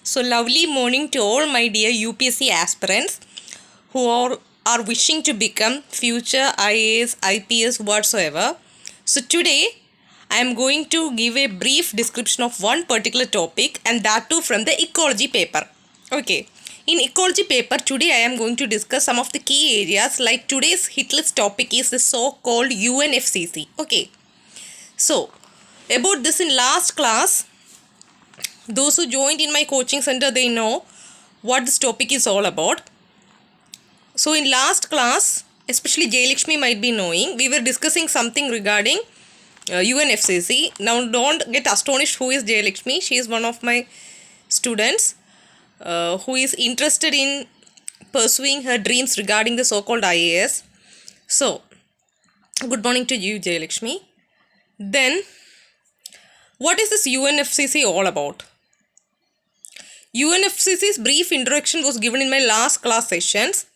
So, lovely morning to all my dear UPSC aspirants who are wishing to become future IAS, IPS, whatsoever. So, today I am going to give a brief description of one particular topic, and that too from the ecology paper. Okay. In ecology paper, today I am going to discuss some of the key areas, like today's hit list topic is the so-called UNFCCC. Okay. So, about this in last class, those who joined in my coaching center, they know what this topic is all about. So in last class, especially Jayalakshmi might be knowing, we were discussing something regarding UNFCCC. Now don't get astonished who is Jayalakshmi. She is one of my students who is interested in pursuing her dreams regarding the so-called IAS. So, good morning to you, Jayalakshmi. Then, what is this UNFCCC all about? UNFCCC's brief introduction was given in my last class sessions.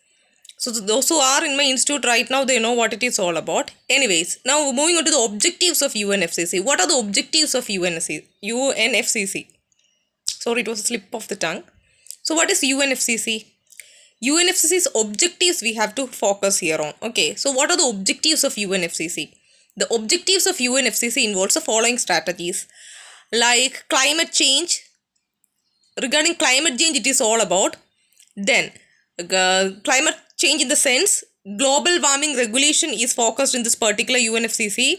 So those who are in my institute right now, they know what it is all about. Anyways, now moving on to the objectives of UNFCCC. What are the objectives of UNFCCC? Sorry, it was a slip of the tongue. So what is UNFCCC? UNFCCC's objectives we have to focus here on. Okay, so what are the objectives of UNFCCC? The objectives of UNFCCC involves the following strategies. Like climate change. Regarding climate change, it is all about. Then, climate change in the sense, global warming regulation is focused in this particular UNFCCC.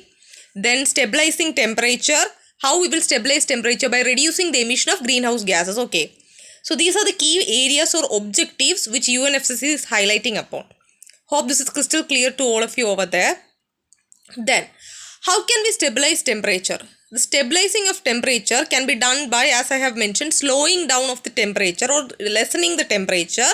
Then, stabilizing temperature. How we will stabilize temperature? By reducing the emission of greenhouse gases. Okay. So, these are the key areas or objectives which UNFCCC is highlighting upon. Hope this is crystal clear to all of you over there. Then, how can we stabilize temperature? The stabilizing of temperature can be done by, as I have mentioned, slowing down of the temperature or lessening the temperature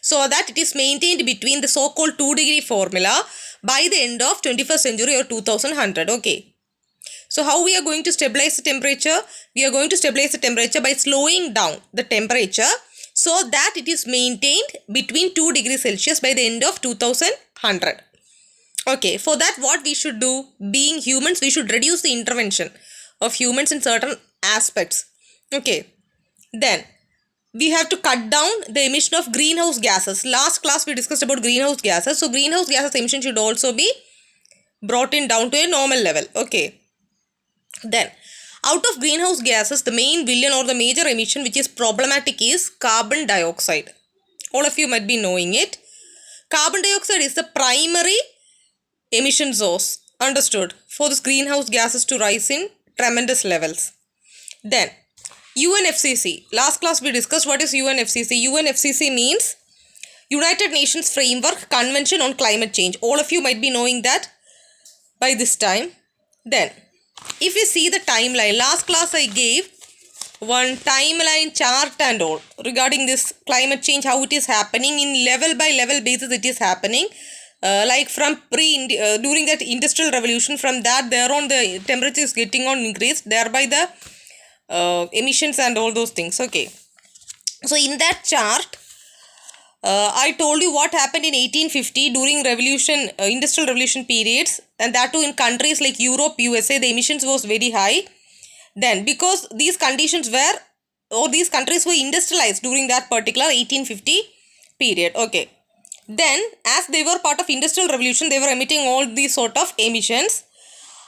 so that it is maintained between the so-called 2-degree formula by the end of 21st century or 2100. Okay. So, how we are going to stabilize the temperature? We are going to stabilize the temperature by slowing down the temperature so that it is maintained between 2 degrees Celsius by the end of 2100. Okay, for that what we should do, being humans, we should reduce the intervention of humans in certain aspects. Okay, then we have to cut down the emission of greenhouse gases. Last class we discussed about greenhouse gases. So, greenhouse gases emission should also be brought in down to a normal level. Okay, then out of greenhouse gases, the main villain or the major emission which is problematic is carbon dioxide. All of you might be knowing it. Carbon dioxide is the primary emission source, understood, for this greenhouse gases to rise in tremendous levels. Then, UNFCCC. Last class we discussed what is UNFCCC. UNFCCC means United Nations Framework Convention on Climate Change. All of you might be knowing that by this time. Then, if you see the timeline, last class I gave one timeline chart and all regarding this climate change, how it is happening in level by level basis it is happening. Like from during that industrial revolution, from that there on the temperature is getting on increased, thereby the emissions and all those things. Okay, so in that chart I told you what happened in 1850 during revolution, industrial revolution periods, and that too in countries like Europe, USA, the emissions was very high. Then because these conditions were, or these countries were industrialized during that particular 1850 period. Okay. Then, as they were part of industrial revolution, they were emitting all these sort of emissions.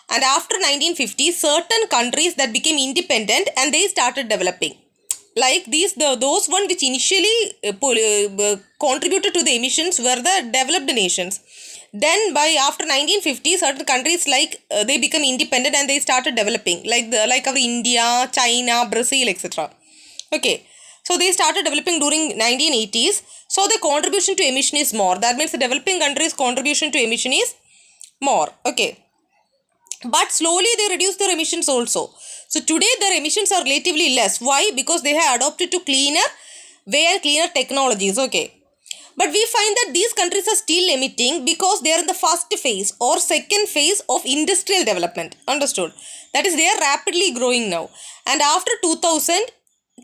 And after 1950, certain countries that became independent and they started developing. Like those one which initially contributed to the emissions were the developed nations. Then, by after 1950, certain countries like they become independent and they started developing, like our India, China, Brazil, etc. Okay. So, they started developing during 1980s. So, the contribution to emission is more. That means the developing countries' contribution to emission is more. Okay. But slowly they reduce their emissions also. So, today their emissions are relatively less. Why? Because they have adopted to cleaner way and cleaner technologies. Okay. But we find that these countries are still emitting because they are in the first phase or second phase of industrial development. Understood? That is, they are rapidly growing now. And after 2000,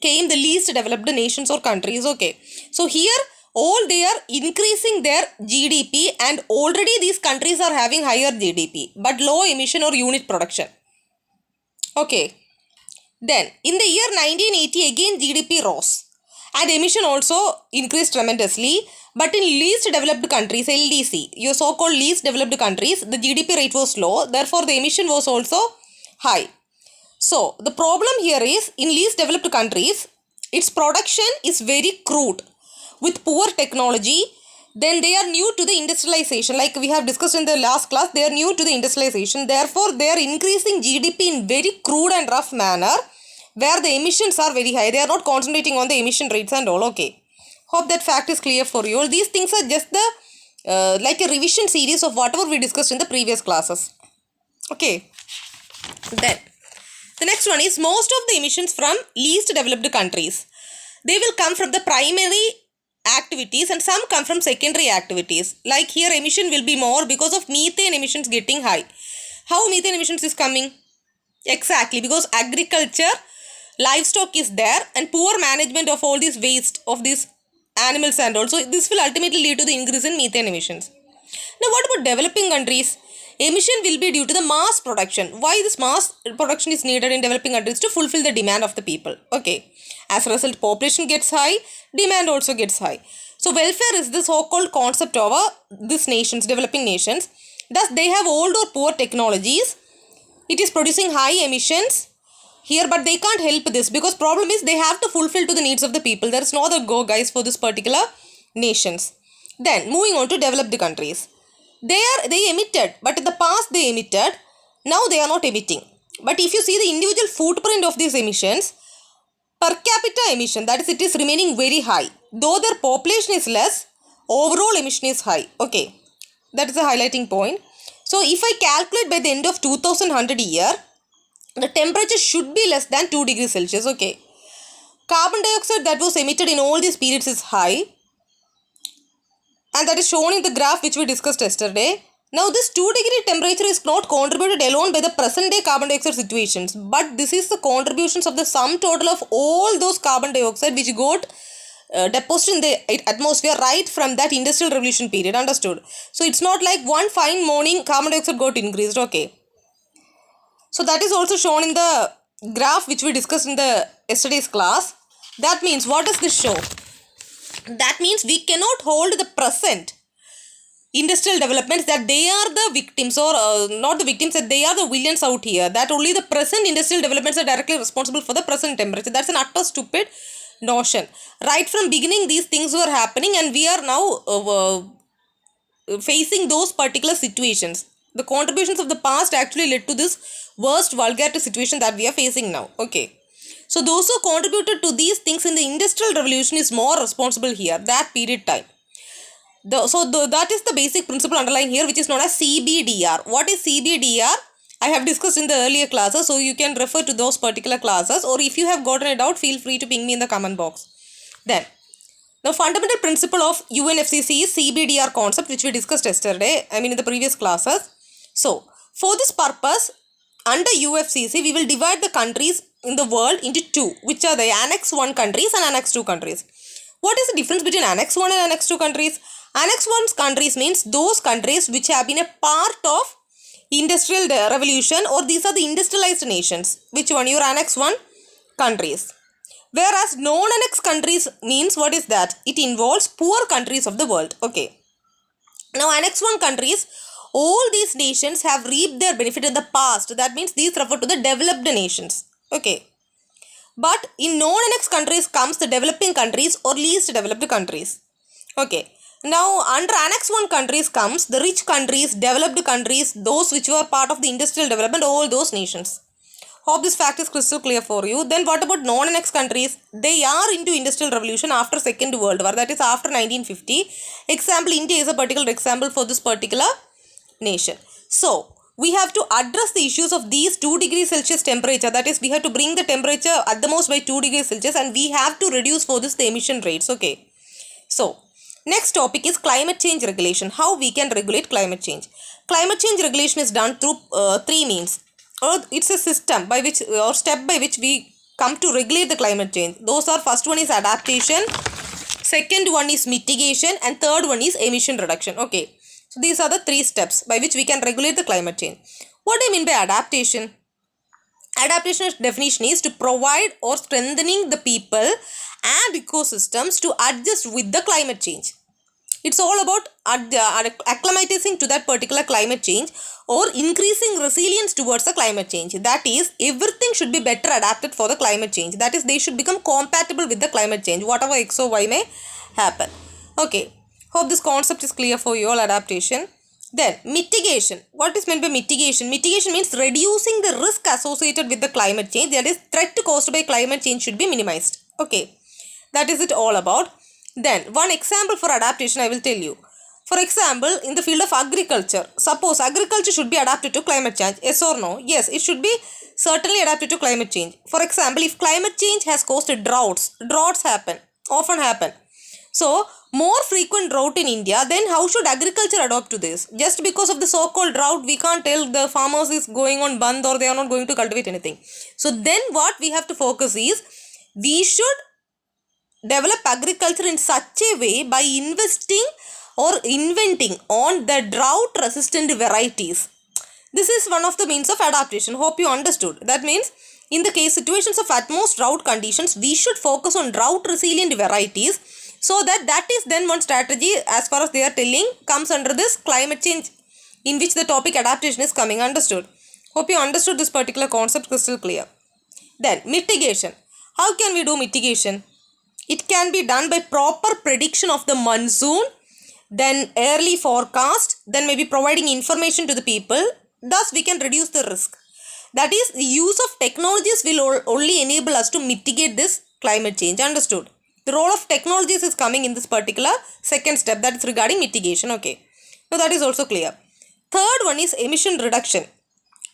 came the least developed nations or countries. Okay, so here all they are increasing their GDP, and already these countries are having higher GDP but low emission or unit production. Okay, then in the year 1980 again GDP rose. And emission also increased tremendously. But in least developed countries, LDC, your so-called least developed countries, the GDP rate was low. Therefore, the emission was also high. So, the problem here is in least developed countries, its production is very crude with poor technology. Then they are new to the industrialization. Like we have discussed in the last class, they are new to the industrialization. Therefore, they are increasing GDP in very crude and rough manner where the emissions are very high. They are not concentrating on the emission rates and all. Okay. Hope that fact is clear for you all. These things are just the like a revision series of whatever we discussed in the previous classes. Okay. Then the next one is most of the emissions from least developed countries. They will come from the primary activities and some come from secondary activities. Like here emission will be more because of methane emissions getting high. How methane emissions is coming? Exactly because agriculture, livestock is there and poor management of all this waste of these animals and also this will ultimately lead to the increase in methane emissions. Now what about developing countries? Emission will be due to the mass production. Why this mass production is needed in developing countries? To fulfill the demand of the people. Okay. As a result, population gets high, demand also gets high. So welfare is the so-called concept of these nations, developing nations. Thus they have old or poor technologies. It is producing high emissions here, but they can't help this because problem is they have to fulfill to the needs of the people. There is no other go guys for this particular nations. Then moving on to developed countries. They emitted, but in the past they emitted. Now they are not emitting. But if you see the individual footprint of these emissions, per capita emission, that is it is remaining very high. Though their population is less, overall emission is high. Okay, that is a highlighting point. So if I calculate by the end of 2100 year, the temperature should be less than 2 degrees Celsius. Okay, carbon dioxide that was emitted in all these periods is high. And that is shown in the graph which we discussed yesterday. Now this 2-degree temperature is not contributed alone by the present day carbon dioxide situations, but this is the contributions of the sum total of all those carbon dioxide which got deposited in the atmosphere right from that industrial revolution period. Understood? So it's not like one fine morning carbon dioxide got increased. Okay. So that is also shown in the graph which we discussed in the yesterday's class. That means what does this show? That means we cannot hold the present industrial developments that they are the victims or not the victims, that they are the villains out here, that only the present industrial developments are directly responsible for the present temperature. That's an utter stupid notion. Right from beginning these things were happening and we are now facing those particular situations. The contributions of the past actually led to this worst vulgarity situation that we are facing now. Okay. So those who contributed to these things in the industrial revolution is more responsible here, that period time. That is the basic principle underlying here, which is known as CBDR. What is CBDR? I have discussed in the earlier classes, so you can refer to those particular classes, or if you have gotten a doubt, feel free to ping me in the comment box. Then, the fundamental principle of UNFCCC is CBDR concept, which we discussed yesterday, in the previous classes. So, for this purpose, under UFCC, we will divide the countries in the world into two, which are the Annex 1 countries and Annex 2 countries. What is the difference between Annex 1 and Annex 2 countries? Annex 1 countries means those countries which have been a part of industrial revolution, or these are the industrialized nations. Which one? Your Annex 1 countries. Whereas non-Annex countries means what is that? It involves poor countries of the world. Okay. Now Annex 1 countries, all these nations have reaped their benefit in the past. That means these refer to the developed nations. Okay. But in non-Annex countries comes the developing countries or least developed countries. Okay. Now under Annex 1 countries comes the rich countries, developed countries, those which were part of the industrial development, all those nations. Hope this fact is crystal clear for you. Then what about non-Annex countries? They are into industrial revolution after Second World War, that is after 1950. Example, India is a particular example for this particular nation. So we have to address the issues of these 2 degrees Celsius temperature. That is, we have to bring the temperature at the most by 2 degrees Celsius and we have to reduce for this the emission rates. Okay. So next topic is climate change regulation. How we can regulate climate change. Climate change regulation is done through 3 means. Or it's a system by which or step by which we come to regulate the climate change. Those are, first one is adaptation, second one is mitigation, and third one is emission reduction. Okay. So these are the 3 steps by which we can regulate the climate change. What do I mean by adaptation? Adaptation definition is to provide or strengthening the people and ecosystems to adjust with the climate change. It's all about acclimatizing to that particular climate change or increasing resilience towards the climate change. That is, everything should be better adapted for the climate change. That is, they should become compatible with the climate change, whatever X or Y may happen. Okay, hope this concept is clear for you all. Adaptation. Then, mitigation. What is meant by mitigation? Mitigation means reducing the risk associated with the climate change. That is, threat caused by climate change should be minimized. Okay, that is it all about. Then, one example for adaptation I will tell you. For example, in the field of agriculture, suppose agriculture should be adapted to climate change. Yes or no? Yes, it should be certainly adapted to climate change. For example, if climate change has caused droughts often happen. So, more frequent drought in India, then how should agriculture adopt to this? Just because of the so-called drought, we can't tell the farmers is going on band or they are not going to cultivate anything. So, then what we have to focus is, we should develop agriculture in such a way by investing or inventing on the drought resistant varieties. This is one of the means of adaptation. Hope you understood. That means in the case situations of utmost drought conditions, we should focus on drought resilient varieties, so that is then one strategy as far as they are telling comes under this climate change, in which the topic adaptation is coming. Understood? Hope you understood this particular concept crystal clear. Then mitigation. How can we do mitigation? It can be done by proper prediction of the monsoon, then early forecast, then maybe providing information to the people. Thus, we can reduce the risk. That is, the use of technologies will only enable us to mitigate this climate change. Understood? The role of technologies is coming in this particular second step, that is regarding mitigation. Okay. Now, that is also clear. Third one is emission reduction.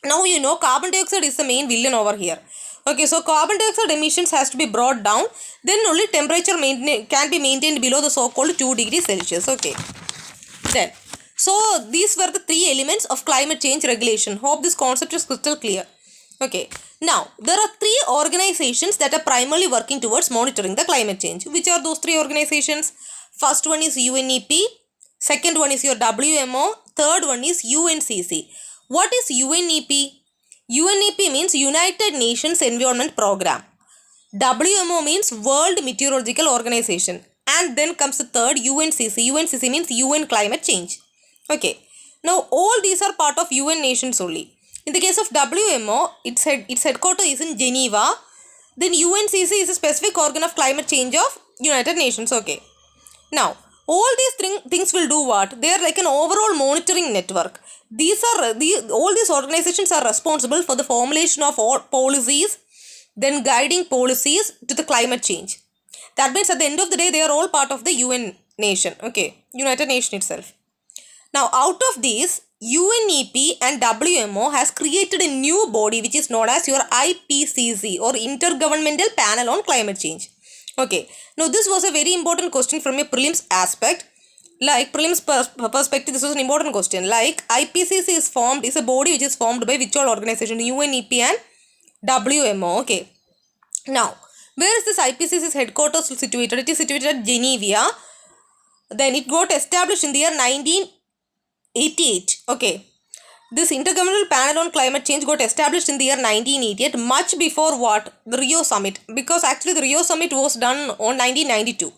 Now, you know carbon dioxide is the main villain over here. Okay, so carbon dioxide emissions has to be brought down, then only temperature can be maintained below the so-called 2 degrees Celsius. Okay. Then, so these were the three elements of climate change regulation. Hope this concept is crystal clear. Okay. Now, there are three organizations that are primarily working towards monitoring the climate change. Which are those three organizations? First one is UNEP, second one is your WMO, third one is UNCC. What is UNEP? UNEP means United Nations Environment Program. WMO means World Meteorological Organization. And then comes the third, UNCC. UNCC means UN Climate Change. Okay. Now, all these are part of UN nations only. In the case of WMO, its headquarters is in Geneva. Then UNCC is a specific organ of climate change of United Nations. Okay. Now, all these things will do what? They are like an overall monitoring network. All these organizations are responsible for the formulation of all policies, then guiding policies to the climate change. That means at the end of the day, they are all part of the UN nation. Okay, United Nations itself. Now, out of these, UNEP and WMO has created a new body which is known as your IPCC or Intergovernmental Panel on Climate Change. Okay, now this was a very important question from a prelims aspect. Like prelims perspective, this was an important question. Like IPCC is a body which is formed by which all organization? UNEP and WMO. Okay. Now, where is this IPCC's headquarters situated? It is situated at Geneva. Then it got established in the year 1988. Okay. This Intergovernmental Panel on Climate Change got established in the year 1988, much before what? The Rio Summit. Because actually the Rio Summit was done on 1992.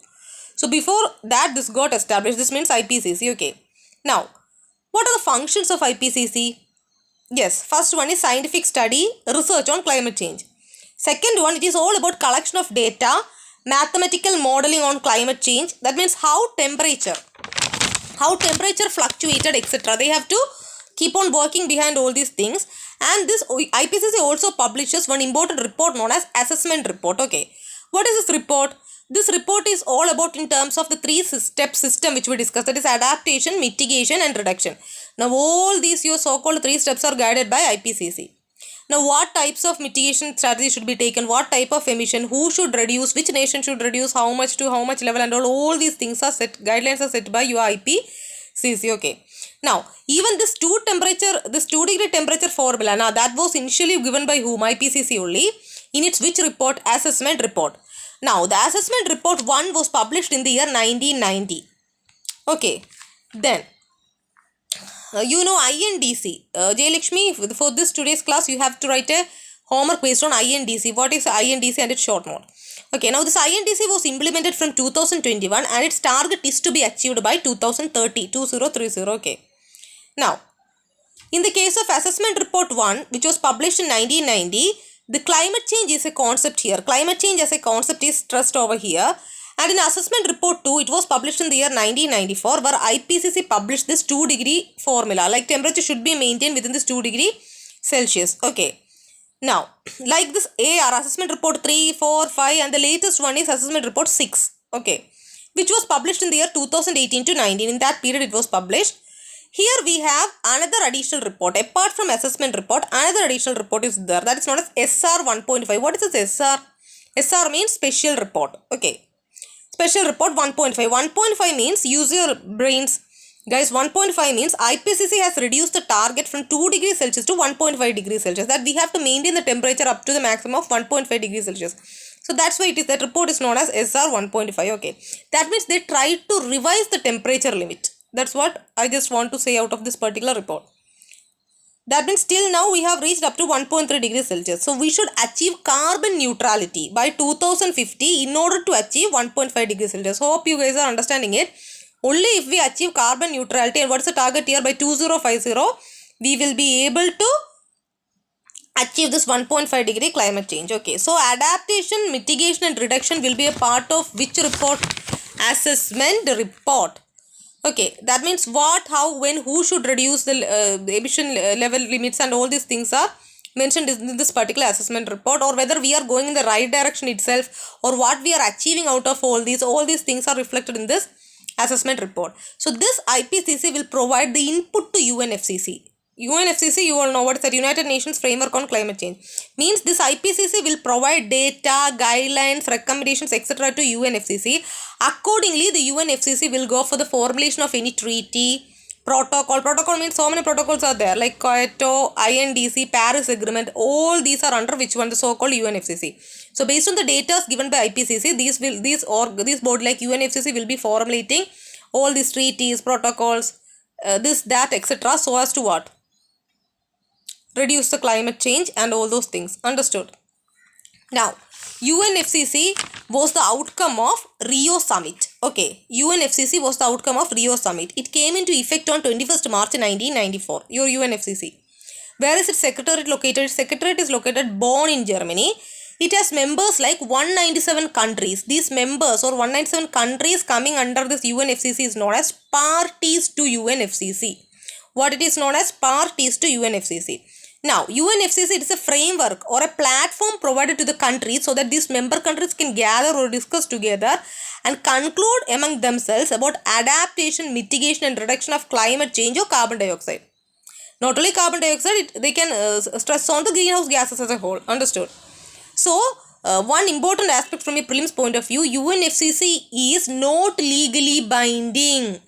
So before that this got established. This means IPCC. Okay. Now, what are the functions of IPCC? Yes, first one is scientific study, research on climate change. Second one, it is all about collection of data, mathematical modeling on climate change. That means how temperature fluctuated, etc. They have to keep on working behind all these things. And this IPCC also publishes one important report known as assessment report. Okay. What is this report? This report is all about in terms of the three-step system which we discussed. That is adaptation, mitigation and reduction. Now all these your so-called three steps are guided by IPCC. Now what types of mitigation strategy should be taken? What type of emission? Who should reduce? Which nation should reduce? How much to how much level? And all these things are set. Guidelines are set by your IPCC. Okay. Now even this 2 degree temperature formula. Now that was initially given by whom? IPCC only. In its which report? Assessment report. Now, the assessment report 1 was published in the year 1990. Okay. Then, you know INDC. Jayalakshmi, for this today's class, you have to write a homework based on INDC. What is INDC and its short note? Okay, now this INTC was implemented from 2021 and its target is to be achieved by 2030. Okay. Now, in the case of Assessment Report 1, which was published in 1990, the climate change is a concept here. Climate change as a concept is stressed over here. And in Assessment Report 2, it was published in the year 1994, where IPCC published this 2-degree formula. Like temperature should be maintained within this 2 degree Celsius. Okay. Now, like this AR, Assessment Report 3, 4, 5 and the latest one is Assessment Report 6. Okay. Which was published in the year 2018 to 19. In that period, it was published. Here we have another additional report. Apart from assessment report, another additional report is there. That is known as SR 1.5. What is this SR? SR means special report. Okay. Special report 1.5. 1.5 means use your brains. Guys, 1.5 means IPCC has reduced the target from 2 degrees Celsius to 1.5 degrees Celsius. That we have to maintain the temperature up to the maximum of 1.5 degrees Celsius. So that's why that report is known as SR 1.5. Okay. That means they tried to revise the temperature limit. That's what I just want to say out of this particular report. That means till now we have reached up to 1.3 degrees Celsius. So we should achieve carbon neutrality by 2050 in order to achieve 1.5 degrees Celsius. Hope you guys are understanding it. Only if we achieve carbon neutrality, and what's the target here, by 2050, we will be able to achieve this 1.5 degree climate change. Okay, so adaptation, mitigation and reduction will be a part of which report? Assessment report. Okay, that means what, how, when, who should reduce the emission level limits and all these things are mentioned in this particular assessment report, or whether we are going in the right direction itself or what we are achieving out of all these things are reflected in this assessment report. So this IPCC will provide the input to UNFCCC. UNFCCC, you all know what is that, United Nations Framework on Climate Change. Means this IPCC will provide data, guidelines, recommendations, etc. to UNFCCC. Accordingly, the UNFCCC will go for the formulation of any treaty, protocol. Protocol means so many protocols are there, like Kyoto, INDC, Paris Agreement. All these are under which one? The so-called UNFCCC. So based on the data given by IPCC, this board like UNFCCC will be formulating all these treaties, protocols, this, that, etc. so as to what? Reduce the climate change and all those things. Understood? Now, UNFCCC was the outcome of Rio Summit. Okay, UNFCCC was the outcome of Rio Summit. It came into effect on 21st March 1994. Your UNFCCC. Where is its secretariat located? Its secretariat is located Bonn in Germany. It has members like 197 countries. These members or 197 countries coming under this UNFCCC is known as parties to UNFCCC. What it is known as? Parties to UNFCCC. Now, UNFCCC, it is a framework or a platform provided to the countries so that these member countries can gather or discuss together and conclude among themselves about adaptation, mitigation and reduction of climate change or carbon dioxide. Not only carbon dioxide, they can stress on the greenhouse gases as a whole. Understood? So, one important aspect from a prelims point of view, UNFCCC is not legally binding.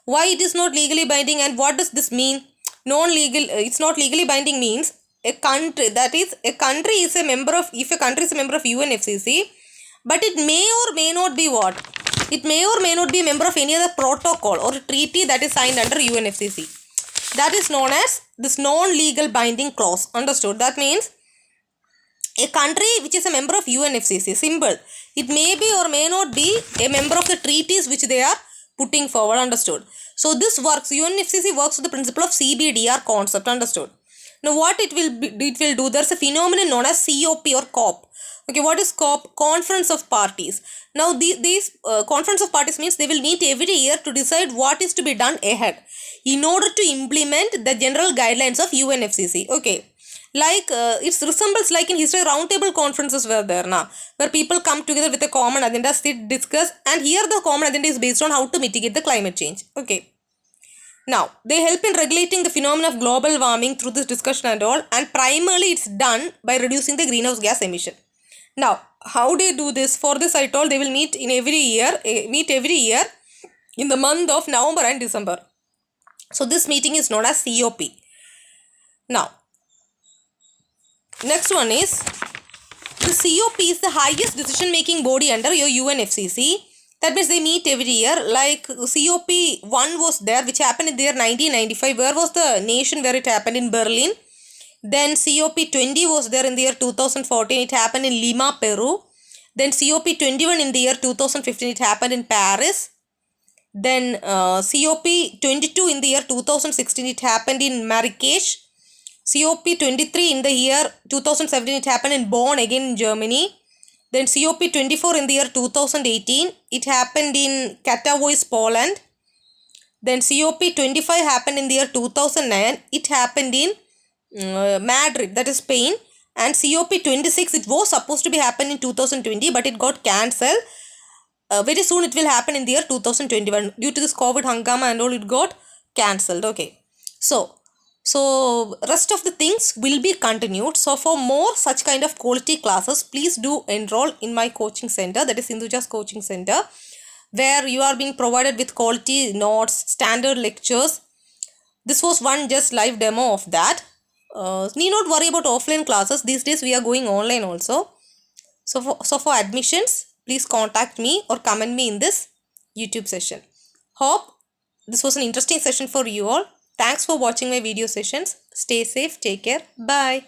Why it is not legally binding and what does this mean? Non-legal, it's not legally binding means a country, that is a country is a member of, if a country is a member of UNFCCC, but it may or may not be what? It may or may not be a member of any other protocol or treaty that is signed under UNFCCC. That is known as this non-legal binding clause. Understood? That means a country which is a member of UNFCCC, simple. It may be or may not be a member of the treaties which they are putting forward. Understood? So this works, UNFCCC works with the principle of CBDR concept. Understood? Now what it will do, there's a phenomenon known as COP or COP. Okay, what is COP? Conference of Parties. Now these conference of parties means they will meet every year to decide what is to be done ahead in order to implement the general guidelines of UNFCCC. Okay. Like it resembles like in history roundtable conferences were there now, where people come together with a common agenda, sit, discuss, and here the common agenda is based on how to mitigate the climate change. Okay. Now, they help in regulating the phenomenon of global warming through this discussion and all, and primarily it's done by reducing the greenhouse gas emission. Now, how do they do this? For this I told they will meet every year in the month of November and December. So this meeting is known as COP. Now, next one is, the COP is the highest decision-making body under your UNFCCC. That means they meet every year. Like COP1 was there, which happened in the year 1995. Where was the nation where it happened? In Berlin. Then COP20 was there in the year 2014. It happened in Lima, Peru. Then COP21 in the year 2015, it happened in Paris. Then COP22 in the year 2016, it happened in Marrakesh. COP23 in the year 2017, it happened in Bonn, again in Germany. Then COP24 in the year 2018, it happened in Katowice, Poland. Then COP25 happened in the year 2009, it happened in Madrid, that is Spain. And COP26, it was supposed to be happening in 2020, but it got cancelled. Very soon it will happen in the year 2021. Due to this COVID hangama and all, it got cancelled. Okay. So rest of the things will be continued. So for more such kind of quality classes, please do enroll in my coaching center, that is Sindhuja's coaching center, where you are being provided with quality notes, standard lectures. This was one just live demo of that. Need not worry about offline classes. These days we are going online also. So for admissions, please contact me or comment me in this YouTube session. Hope this was an interesting session for you all. Thanks for watching my video sessions. Stay safe. Take care. Bye.